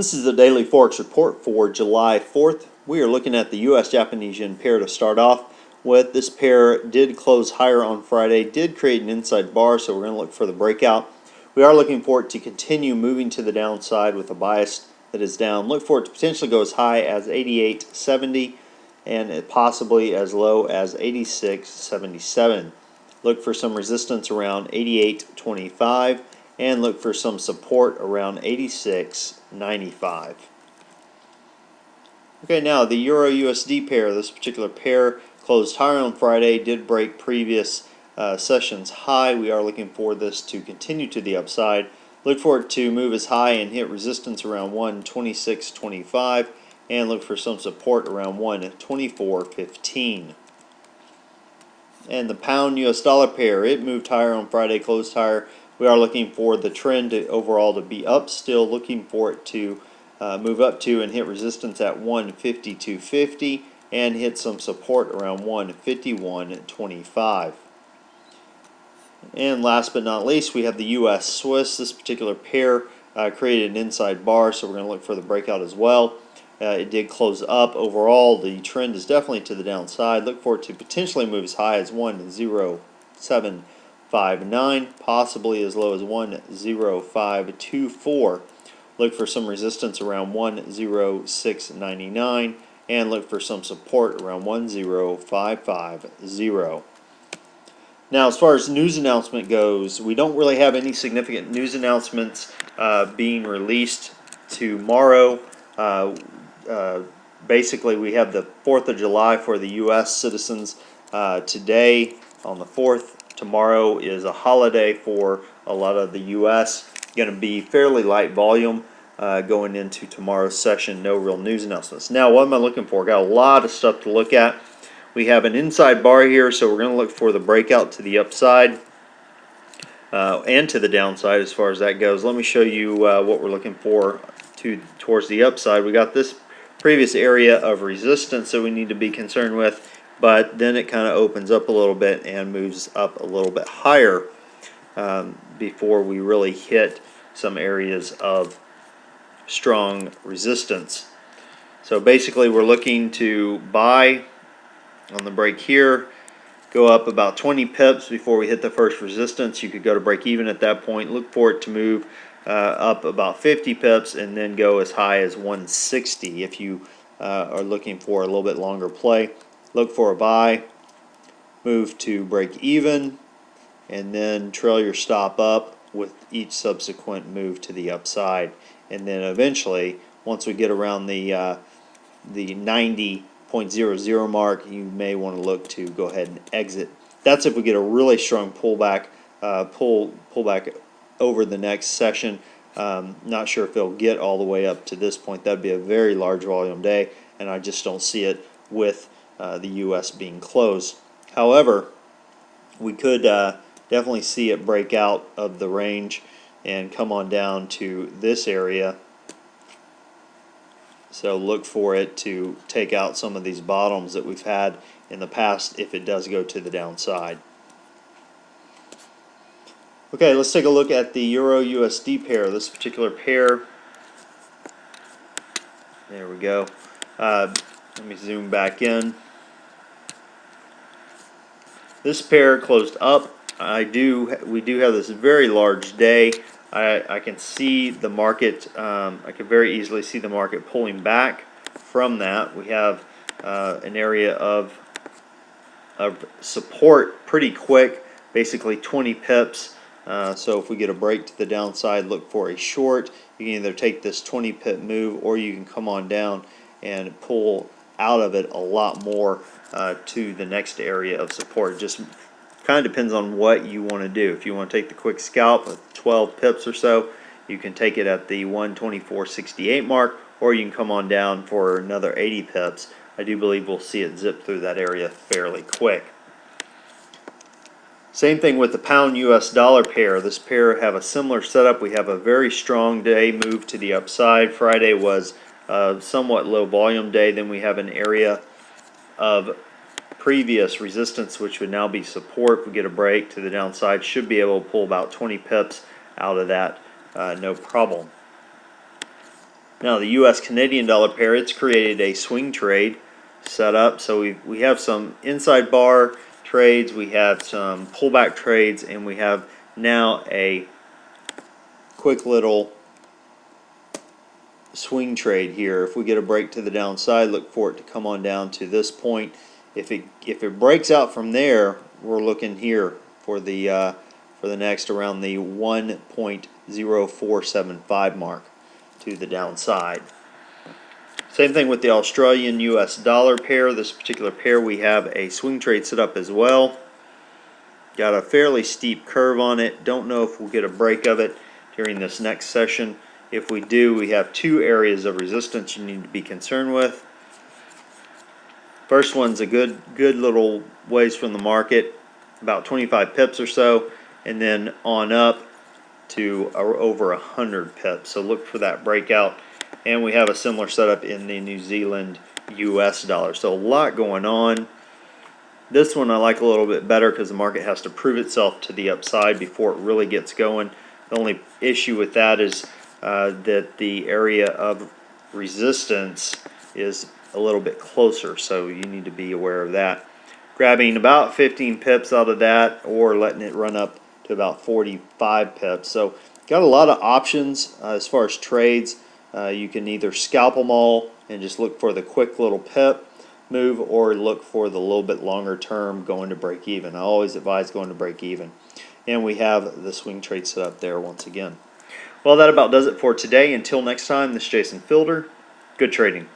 This is the daily Forex report for July 4th. We are looking at the U.S.-Japanese yen pair to start off with. This pair did close higher on Friday, did create an inside bar, so we're going to look for the breakout. We are looking for it to continue moving to the downside with a bias that is down. Look for it to potentially go as high as 88.70 and possibly as low as 86.77. Look for some resistance around 88.25 and look for some support around 86.95. Okay, now the Euro USD pair, this particular pair closed higher on Friday, did break previous session's high. We are looking for this to continue to the upside. Look for it to move as high and hit resistance around 126.25 and look for some support around 124.15. And the pound US dollar pair, it moved higher on Friday, closed higher. We are looking for the trend overall to be up, still looking for it to move up to and hit resistance at 152.50 and hit some support around 151.25. And last but not least, we have the US Swiss. This particular pair created an inside bar, so we're going to look for the breakout as well. It did close up. Overall, the trend is definitely to the downside. Look for it to potentially move as high as 107.59, possibly as low as 105.24. Look for some resistance around 106.99 and look for some support around 10550. Now, as far as news announcement goes, we don't really have any significant news announcements being released tomorrow. Basically, we have the 4th of July for the U.S. citizens today on the 4th. Tomorrow is a holiday for a lot of the U.S. Going to be fairly light volume going into tomorrow's session. No real news announcements. Now, what am I looking for? Got a lot of stuff to look at. We have an inside bar here, so we're going to look for the breakout to the upside and to the downside as far as that goes. Let me show you what we're looking for towards the upside. We got this previous area of resistance that we need to be concerned with, but then it kind of opens up a little bit and moves up a little bit higher before we really hit some areas of strong resistance. So basically we're looking to buy on the break here, go up about 20 pips before we hit the first resistance. You could go to break even at that point. Look for it to move up about 50 pips and then go as high as 160 if you are looking for a little bit longer play. Look for a buy, move to break even, and then trail your stop up with each subsequent move to the upside. And then eventually, once we get around the 90.00 mark, you may want to look to go ahead and exit. That's if we get a really strong pullback, pullback over the next session. Not sure if it'll get all the way up to this point. That'd be a very large volume day, and I just don't see it with the U.S. being closed. However, we could definitely see it break out of the range and come on down to this area. So look for it to take out some of these bottoms that we've had in the past if it does go to the downside. Okay, let's take a look at the Euro USD pair. This particular pair, there we go. Let me zoom back in. This pair closed up. We do have this very large day. I can see the market, I can very easily see the market pulling back from that. We have an area of support pretty quick, basically 20 pips. So if we get a break to the downside, look for a short. You can either take this 20 pip move or you can come on down and pull out of it a lot more to the next area of support. Just kind of depends on what you want to do. If you want to take the quick scalp with 12 pips or so, you can take it at the 124.68 mark, or you can come on down for another 80 pips. I do believe we'll see it zip through that area fairly quick. Same thing with the pound US dollar pair. This pair have a similar setup. We have a very strong day move to the upside. Friday was a somewhat low volume day. Then we have an area of previous resistance, which would now be support. If we get a break to the downside, should be able to pull about 20 pips out of that, no problem. Now the U.S. Canadian dollar pair, it's created a swing trade set up. So we have some inside bar trades, we have some pullback trades, and we have now a quick little swing trade here. If we get a break to the downside, look for it to come on down to this point. If it breaks out from there, we're looking here for the next around the 1.0475 mark to the downside. Same thing with the Australian US dollar pair. This particular pair, we have a swing trade set up as well. Got a fairly steep curve on it. Don't know if we'll get a break of it during this next session. If we do, we have two areas of resistance you need to be concerned with. First one's a good little ways from the market, about 25 pips or so, and then on up to over 100 pips. So look for that breakout. And we have a similar setup in the New Zealand US dollar. So a lot going on. This one I like a little bit better because the market has to prove itself to the upside before it really gets going. The only issue with that is that the area of resistance is a little bit closer, so you need to be aware of that. Grabbing about 15 pips out of that, or letting it run up to about 45 pips. So got a lot of options as far as trades. You can either scalp them all and just look for the quick little pip move, or look for the little bit longer term going to break even. I always advise going to break even. And we have the swing trade set up there once again. Well, that about does it for today. Until next time, this is Jason Fielder. Good trading.